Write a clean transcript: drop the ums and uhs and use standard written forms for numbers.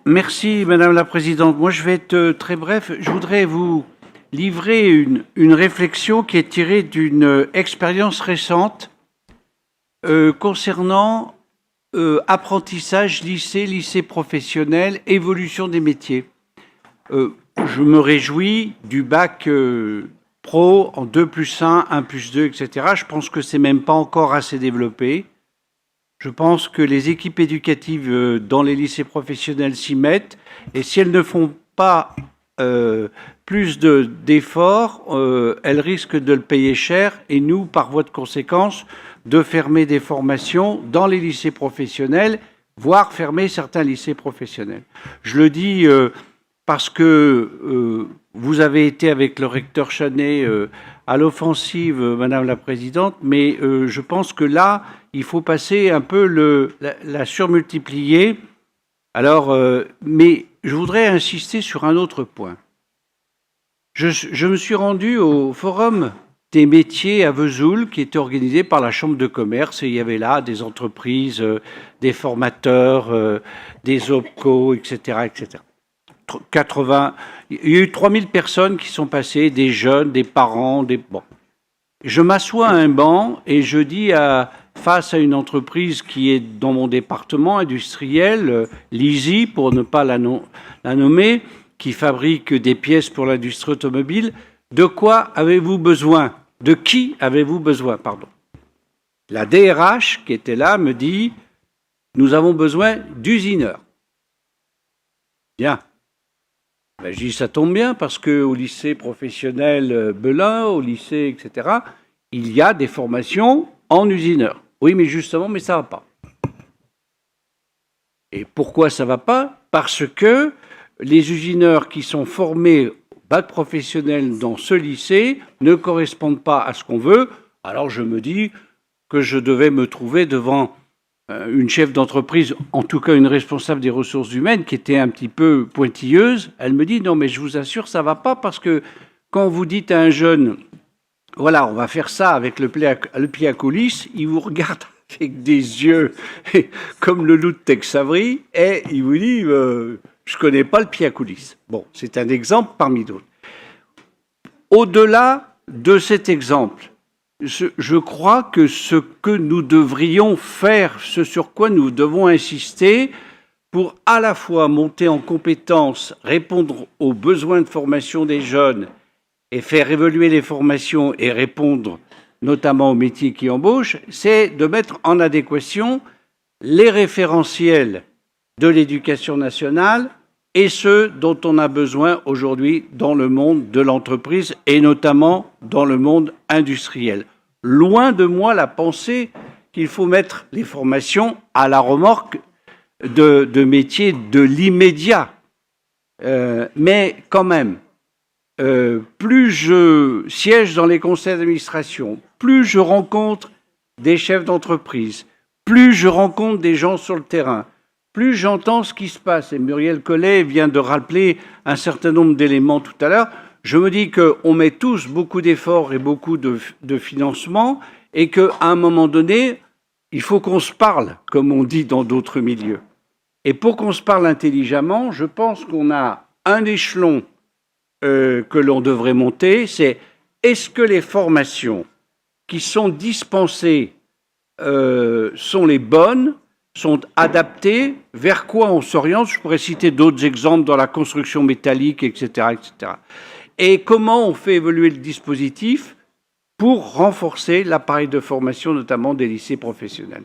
Merci, Madame la Présidente. Moi, je vais être très bref. Je voudrais vous livrer une réflexion qui est tirée d'une expérience récente concernant apprentissage, lycée professionnel, évolution des métiers. Je me réjouis du bac pro en 2+1, 1+2, etc. Je pense que c'est même pas encore assez développé. Je pense que les équipes éducatives dans les lycées professionnels s'y mettent, et si elles ne font pas plus d'efforts, elles risquent de le payer cher, et nous, par voie de conséquence, de fermer des formations dans les lycées professionnels, voire fermer certains lycées professionnels. Je le dis parce que vous avez été avec le recteur Chanet à l'offensive, Madame la Présidente, mais je pense que là, il faut passer un peu la surmultiplier. Alors, mais je voudrais insister sur un autre point. Je me suis rendu au forum des métiers à Vesoul, qui était organisé par la Chambre de commerce, et il y avait là des entreprises, des formateurs, des OPCO, etc., etc. 80, il y a eu 3000 personnes qui sont passées, des jeunes, des parents, bon. Je m'assois à un banc et je dis face à une entreprise qui est dans mon département industriel, Lisi, pour ne pas la nommer, qui fabrique des pièces pour l'industrie automobile, de quoi avez-vous besoin? De qui avez-vous besoin? Pardon. La DRH qui était là me dit, nous avons besoin d'usineurs. Bien. Ben, je dis, ça tombe bien parce qu'au lycée professionnel Belin, au lycée, etc., il y a des formations en usineur. Oui, mais justement, mais ça ne va pas. Et pourquoi ça ne va pas? Parce que les usineurs qui sont formés au bac professionnel dans ce lycée ne correspondent pas à ce qu'on veut. Alors je me dis que je devais me trouver devant une chef d'entreprise, en tout cas une responsable des ressources humaines, qui était un petit peu pointilleuse. Elle me dit, non, mais je vous assure, ça ne va pas, parce que quand vous dites à un jeune, voilà, on va faire ça avec le pied à coulisses, il vous regarde avec des yeux comme le loup de Tex Avery, et il vous dit, je ne connais pas le pied à coulisses. Bon, c'est un exemple parmi d'autres. Au-delà de cet exemple, je crois que ce que nous devrions faire, ce sur quoi nous devons insister pour à la fois monter en compétences, répondre aux besoins de formation des jeunes et faire évoluer les formations et répondre notamment aux métiers qui embauchent, c'est de mettre en adéquation les référentiels de l'éducation nationale et ceux dont on a besoin aujourd'hui dans le monde de l'entreprise et notamment dans le monde industriel. Loin de moi la pensée qu'il faut mettre les formations à la remorque de métiers de l'immédiat. Mais quand même, plus je siège dans les conseils d'administration, plus je rencontre des chefs d'entreprise, plus je rencontre des gens sur le terrain, plus j'entends ce qui se passe. Et Muriel Collet vient de rappeler un certain nombre d'éléments tout à l'heure. Je me dis qu'on met tous beaucoup d'efforts et beaucoup de financement et qu'à un moment donné, il faut qu'on se parle, comme on dit dans d'autres milieux. Et pour qu'on se parle intelligemment, je pense qu'on a un échelon que l'on devrait monter, c'est est-ce que les formations qui sont dispensées sont les bonnes, sont adaptées, vers quoi on s'oriente? Je pourrais citer d'autres exemples dans la construction métallique, etc., etc. Et comment on fait évoluer le dispositif pour renforcer l'appareil de formation, notamment des lycées professionnels.